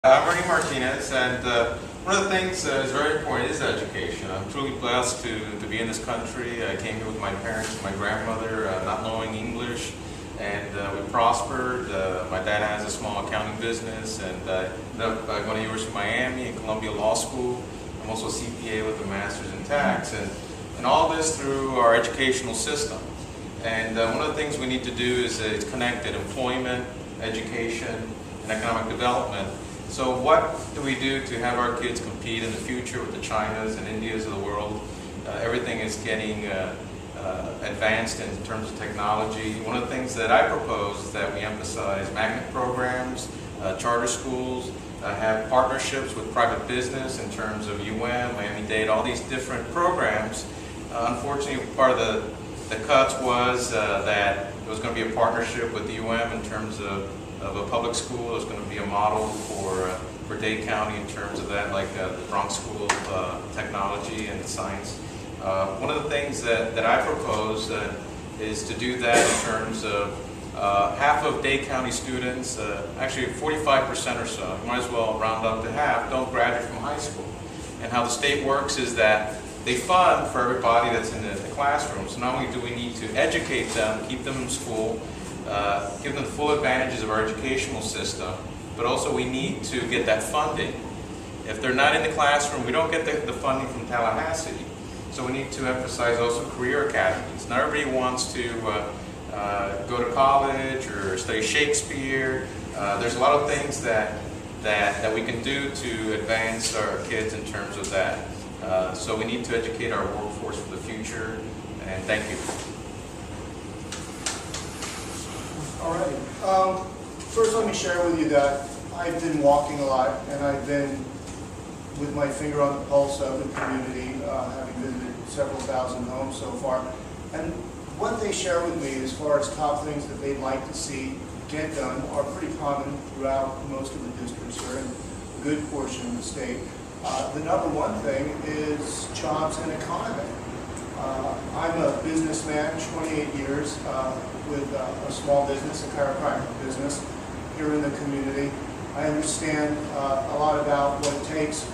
I'm Ernie Martinez, and one of the things that is very important is education. I'm truly blessed to be in this country. I came here with my parents and my grandmother, not knowing English, and we prospered. My dad has a small accounting business, and I ended up going to the University of Miami and Columbia Law School. I'm also a CPA with a master's in tax, and all this through our educational system. And one of the things we need to do is connect employment, education, and economic development. So what do we do to have our kids compete in the future with the Chinas and Indias of the world? Everything is getting advanced in terms of technology. One of the things that I propose is that we emphasize magnet programs, charter schools, have partnerships with private business in terms of Miami-Dade, all these different programs. Unfortunately, part of the cuts was that there was going to be a partnership with the in terms of a public school. There's going to be a model for Dade County in terms of that, like the Bronx School of Technology and Science. One of the things that I propose is to do that in terms of half of Dade County students, actually 45% or so, you might as well round up to half, don't graduate from high school. And how the state works is that they fund for everybody that's in the classroom. So not only do we need to educate them, keep them in school, give them the full advantages of our educational system, but also we need to get that funding. If they're not in the classroom, we don't get the funding from Tallahassee. So we need to emphasize also career academies. Not everybody wants to go to college or study Shakespeare. There's a lot of things that we can do to advance our kids in terms of that. So we need to educate our workforce for the future, and thank you. All right. First, let me share with you that I've been walking a lot, and I've been with my finger on the pulse of the community, having visited several thousand homes so far. And what they share with me as far as top things that they'd like to see get done are pretty common throughout most of the districts here and a good portion of the state. The number one thing is jobs and economy. I'm a businessman, 28 years with a small business, a chiropractic business here in the community. I understand a lot about what it takes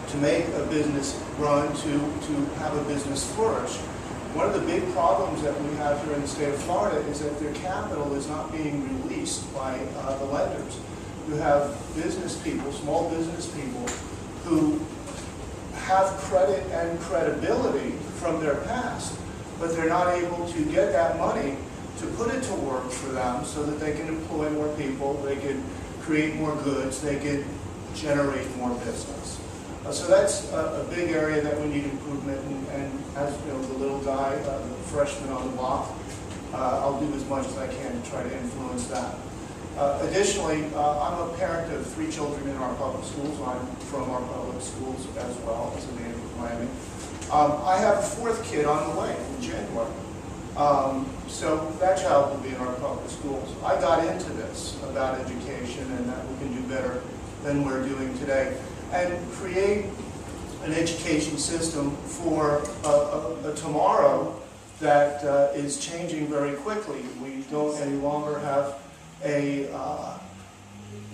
to make a business run, to have a business flourish. One of the big problems that we have here in the state of Florida is that their capital is not being released by the lenders. You have business people, small business people, who have credit and credibility from their past, but they're not able to get that money to put it to work for them so that they can employ more people, they can create more goods, they can generate more business. So that's a big area that we need improvement in, and as you know, the little guy, the freshman on the block, I'll do as much as I can to try to influence that. Additionally, I'm a parent of 3 children in our public schools. I'm from our public schools as well as a native of Miami. I have a 4th kid on the way in January. So that child will be in our public schools. I got into this about education and that we can do better than we're doing today, and create an education system for a tomorrow that is changing very quickly. We don't any longer have a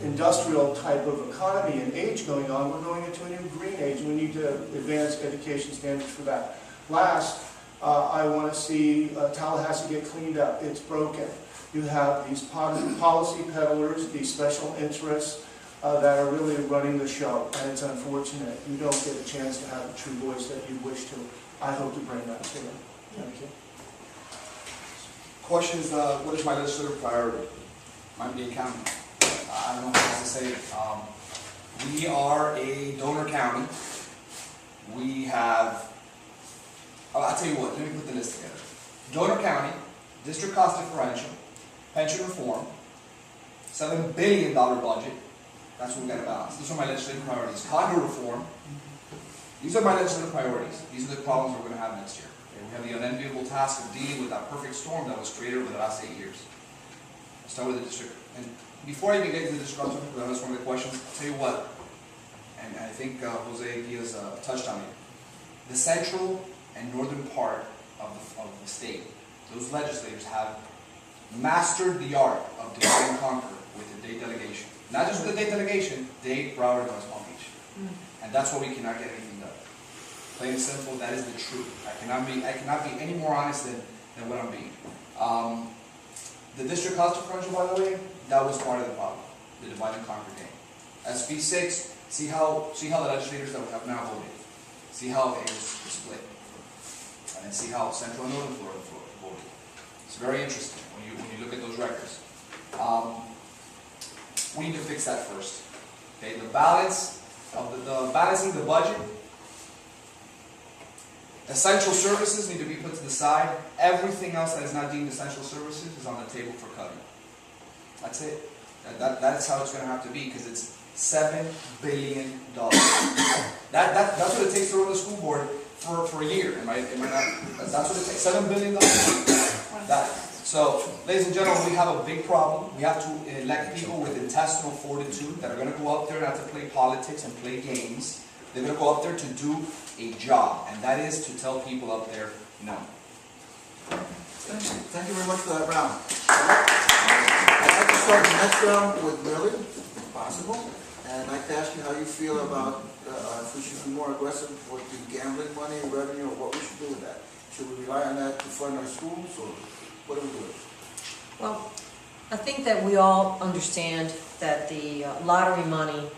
industrial type of economy and age going on. We're going into a new green age. We need to advance education standards for that. Last, I want to see Tallahassee get cleaned up. It's broken. You have these policy peddlers, these special interests that are really running the show, and it's unfortunate. You don't get a chance to have a true voice that you wish to. I hope to bring that to you. Thank you. Question is, what is my legislative priority? Miami-Dade County. I don't know what else to say. We are a donor county. We have, I'll tell you what, let me put the list together. Donor county, district cost differential, pension reform, $7 billion budget. That's what we got to balance. These are my legislative priorities. Condo reform. These are my legislative priorities. These are the problems we're going to have next year. Okay? We have the unenviable task of dealing with that perfect storm that was created over the last 8 years. I'll start with the district. And before I even get into the district, because that's one of the questions, I'll tell you what, and I think Jose Diaz touched on it. The central and northern part of the state, those legislators have mastered the art of divide and conquer with the Dade delegation. Not just with the Dade delegation, Dade, Broward, and West Palm Beach. And that's why we cannot get anything done. Plain and simple, that is the truth. I cannot be any more honest than what I'm being. The district cost differential, by the way, that was part of the problem, the divide and conquer game. SB 6, see how the legislators that have now voted, see how it was split, and then see how Central and Northern Florida voted. It's very interesting when you look at those records. We need to fix that first. Okay, the balance of the balancing the budget. Essential services need to be put to the side. Everything else that is not deemed essential services is on the table for cutting. That's it. That's how it's going to have to be, because it's $7 billion. That's what it takes to run the school board for a year. Am I not? That's what it takes. $7 billion. So, ladies and gentlemen, we have a big problem. We have to elect people with intestinal fortitude that are going to go up there and have to play politics and play games. They're going to go up there to do a job, and that is to tell people up there no. Thank you very much for that round. I'd like to start the next round with Millie, if possible. And I'd like to ask you how you feel about if we should be more aggressive with the gambling money, revenue, or what we should do with that. Should we rely on that to fund our schools, or what do we do? Well, I think that we all understand that the lottery money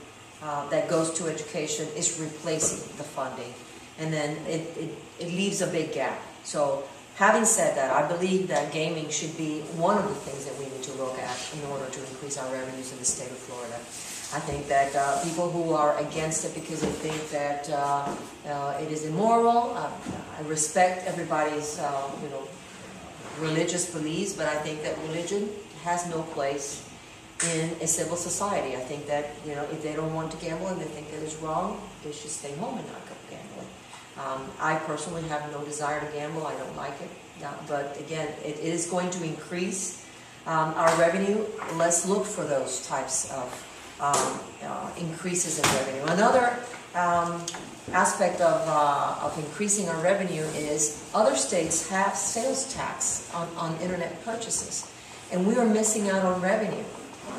that goes to education is replacing the funding, and then it leaves a big gap. So having said that, I believe that gaming should be one of the things that we need to look at in order to increase our revenues in the state of Florida. I think that people who are against it because they think that it is immoral, I respect everybody's religious beliefs, but I think that religion has no place in a civil society. I think that, if they don't want to gamble and they think that it's wrong, they should stay home and not go gambling. I personally have no desire to gamble. I don't like it. But again, it is going to increase our revenue. Let's look for those types of increases in revenue. Another aspect of increasing our revenue is other states have sales tax on internet purchases. And we are missing out on revenue,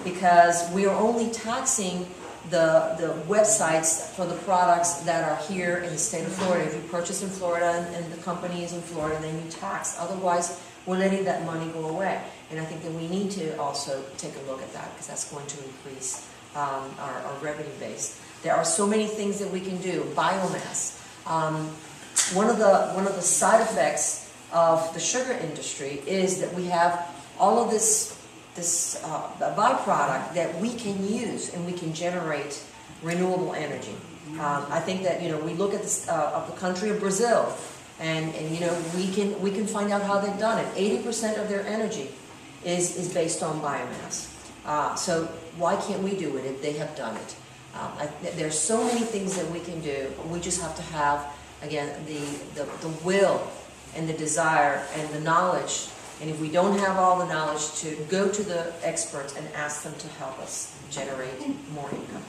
because we are only taxing the websites for the products that are here in the state of Florida. If you purchase in Florida and the company is in Florida, then you tax. Otherwise, we're letting that money go away. And I think that we need to also take a look at that, because that's going to increase our revenue base. There are so many things that we can do. Biomass. One of the side effects of the sugar industry is that we have all of this byproduct that we can use, and we can generate renewable energy. I think that we look at the country of Brazil, and we can find out how they've done it. 80% of their energy is based on biomass. So why can't we do it if they have done it? There's so many things that we can do. We just have to have, again, the will and the desire and the knowledge. And if we don't have all the knowledge, to go to the experts and ask them to help us generate more income.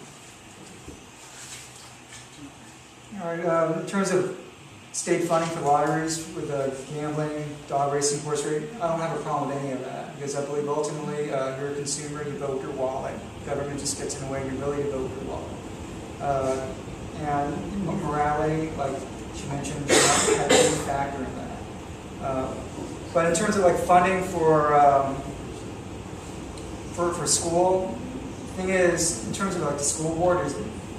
All right, in terms of state funding for lotteries with gambling, dog racing, horse racing, I don't have a problem with any of that, because I believe ultimately you're a consumer, you vote your wallet. Government just gets in the way of your ability to vote your wallet. And morality, like she mentioned, has a big factor in that. But in terms of funding for school, the thing is, in terms of the school board,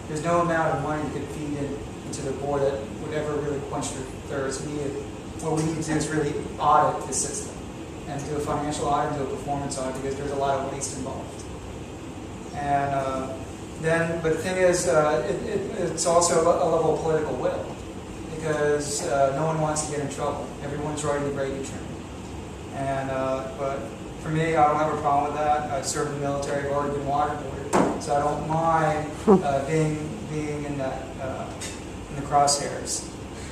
there's no amount of money you could feed into the board that would ever really quench their thirst. What we need to do is really audit the system, and do a financial audit, do a performance audit, because there's a lot of waste involved. And but the thing is, it's also a level of political will, because no one wants to get in trouble. Everyone's riding the gravy train. And but for me, I don't have a problem with that. I've served in the military. I've already been waterboarded, so I don't mind being in that in the crosshairs.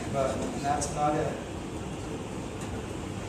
And that's about it.